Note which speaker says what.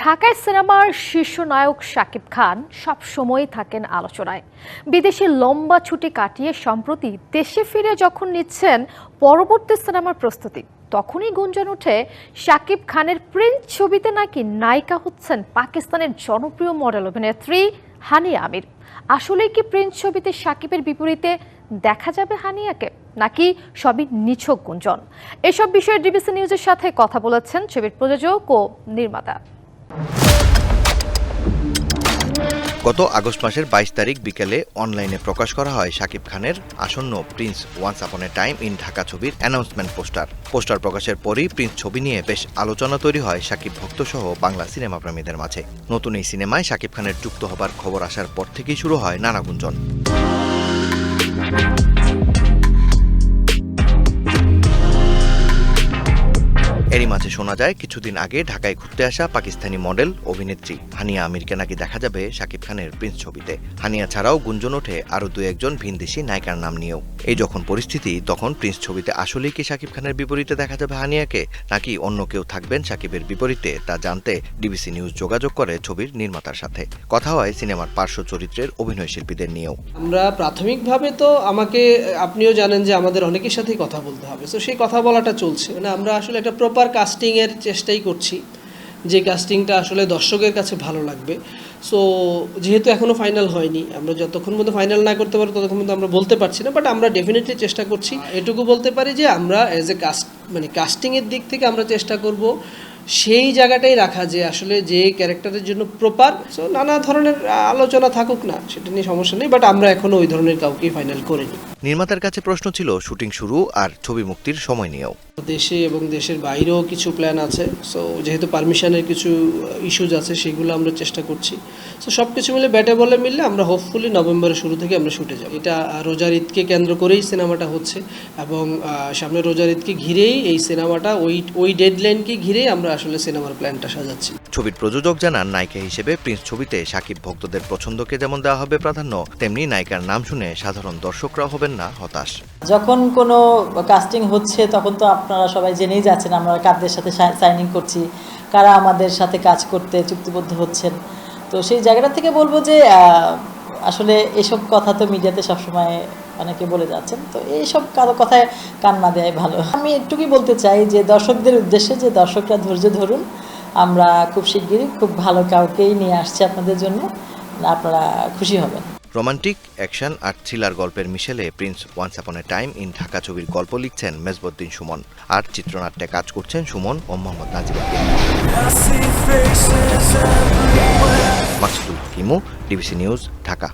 Speaker 1: ঢাকায় সিনেমার শীর্ষ নায়ক শাকিব খান সব সময় থাকেন আলোচনায়। বিদেশে লম্বা ছুটি কাটিয়ে সম্প্রতি দেশে ফিরে যখন নিচ্ছেন পরবর্তী সিনেমার প্রস্তুতি, তখনই গুঞ্জন ওঠে শাকিব খানের প্রিন্স ছবিতে নাকি নায়িকা হচ্ছেন পাকিস্তানের জনপ্রিয় মডেল অভিনেত্রী হানিয়া আমির। আসলে কি প্রিন্স ছবিতে শাকিবের বিপরীতে দেখা যাবে হানিয়াকে, নাকি সবই নিছক গুঞ্জন? এসব বিষয়ে ডিবিসি নিউজের সাথে কথা বলেছেন ছবির প্রযোজক ও নির্মাতা।
Speaker 2: গত আগস্ট মাসের ২২ তারিখ বিকেলে অনলাইনে প্রকাশ করা হয় শাকিব খানের আসন্ন Prince once upon A time in Dhaka ছবির অ্যানাউন্সমেন্ট পোস্টার প্রকাশের পরই প্রিন্স ছবি নিয়ে বেশ আলোচনা তৈরি হয় শাকিব ভক্ত সহ বাংলা সিনেমা প্রেমীদের মাঝে। নতুন এই সিনেমায় শাকিব খানের যুক্ত হবার খবর আসার পর থেকেই শুরু হয় নানা গুঞ্জন। এরই মাঝে শোনা যায় কিছুদিন আগে ঢাকায় ঘুরতে আসা পাকিস্তানি মডেল অভিনেত্রী হানিয়া আমিরকে নাকি দেখা যাবে শাকিব খানের প্রিন্স ছবিতে। হানিয়া ছাড়াও গুঞ্জন ওঠে আরও দু একজন ভিনদেশি নায়িকার নাম নিয়েও। এই যখন পরিস্থিতি, তখন প্রিন্স ছবিতে আসলেই কি শাকিব খানের বিপরীতে দেখা যাবে হানিয়াকে, নাকি অন্য কেউ থাকবেন শাকিবের বিপরীতে, তা জানতে ডিবিসি নিউজ যোগাযোগ করে ছবির নির্মাতার সাথে। কথা হয় সিনেমার পার্শ্ব চরিত্রের অভিনয় শিল্পীদের নিয়েও।
Speaker 3: আমরা প্রাথমিকভাবে তো আপনিও জানেন যে আমাদের অনেকের সাথেই কথা বলতে হবে, তো সেই কথা বলাটা চলছে। মানে আমরা আসলে একটা প্রপার কাস্টিংয়ের চেষ্টাই করছি, যে কাস্টিংটা আসলে দর্শকের কাছে ভালো লাগবে। সো যেহেতু এখনও ফাইনাল হয়নি, আমরা যতক্ষণ পর্যন্ত ফাইনাল না করতে পারবো ততক্ষণ পর্যন্ত আমরা বলতে পারছি না, বাট আমরা ডেফিনেটলি চেষ্টা করছি। এটুকু বলতে পারি যে আমরা অ্যাজ এ কাস্টিংয়ের দিক থেকে আমরা চেষ্টা করব সেই জায়গাটাই রাখা, যে আসলে যে ক্যারেক্টারের জন্য প্রপার। সো নানা ধরনের আলোচনা থাকুক না, সেটা নিয়ে সমস্যা নেই, বাট আমরা এখনও ওই ধরনের কাউকেই ফাইনাল করিনি।
Speaker 2: নির্মাতার কাছে প্রশ্ন ছিল শুটিং শুরু আর ছবি মুক্তির সময় নিয়েও।
Speaker 3: দেশে এবং দেশের বাইরেও কিছু প্ল্যান আছে। সো যেহেতু পারমিশনের কিছু ইস্যুজ আছে, সেগুলো আমরা চেষ্টা করছি। সো সব কিছু মিলে ব্যাটে বলে মিললে আমরা হোপফুলি নভেম্বরের শুরু থেকে আমরা শুটে যাব। এটা রোজার ঈদকে কেন্দ্র করেই সিনেমাটা হচ্ছে, এবং সামনে রোজার ঈদকে ঘিরেই এই সিনেমাটা ওই ডেডলাইনকে ঘিরেই আমরা আসলে সিনেমার প্ল্যানটা সাজাচ্ছি।
Speaker 2: ছবির প্রযোজক জানান, নায়িকা হিসেবে প্রিন্স ছবিতে শাকিব ভক্তদের পছন্দকে যেমন দেওয়া হবে প্রাধান্য, তেমনি নায়িকার নাম শুনে সাধারণ দর্শকরাও হবেন না হতাশ।
Speaker 4: যখন কোনো কাস্টিং হচ্ছে তখন তো আপনারা সবাই জেনেই যাচ্ছেন আমরা কাদের সাথে সাইনিং করছি, কারা আমাদের সাথে কাজ করতে চুক্তিবদ্ধ হচ্ছেন। তো সেই জায়গাটা থেকে বলবো যে আসলে এসব কথা তো মিডিয়াতে সবসময় অনেকে বলে যাচ্ছেন, তো এইসব কারো কথায় কান না দেওয়াই ভালো। আমি একটুকুই বলতে চাই যে দর্শকদের উদ্দেশ্যে, যে দর্শকরা ধৈর্য ধরুন, আমরা খুব শিগগিরই খুব ভালো কাউকেই নিয়ে আসছি আপনাদের জন্য, আপনারা খুশি হবেন।
Speaker 2: রোমান্টিক, অ্যাকশন আর থ্রিলার গল্পের মিশেলে Prince once upon A time in Dhaka ছবির গল্প লিখছেন মেজবউদ্দিন সুমন, আর চিত্রনাট্যে কাজ করছেন সুমন ও মোহাম্মদ নাজিমুদ্দিন। Maksudul Hakim, DBC news, Dhaka.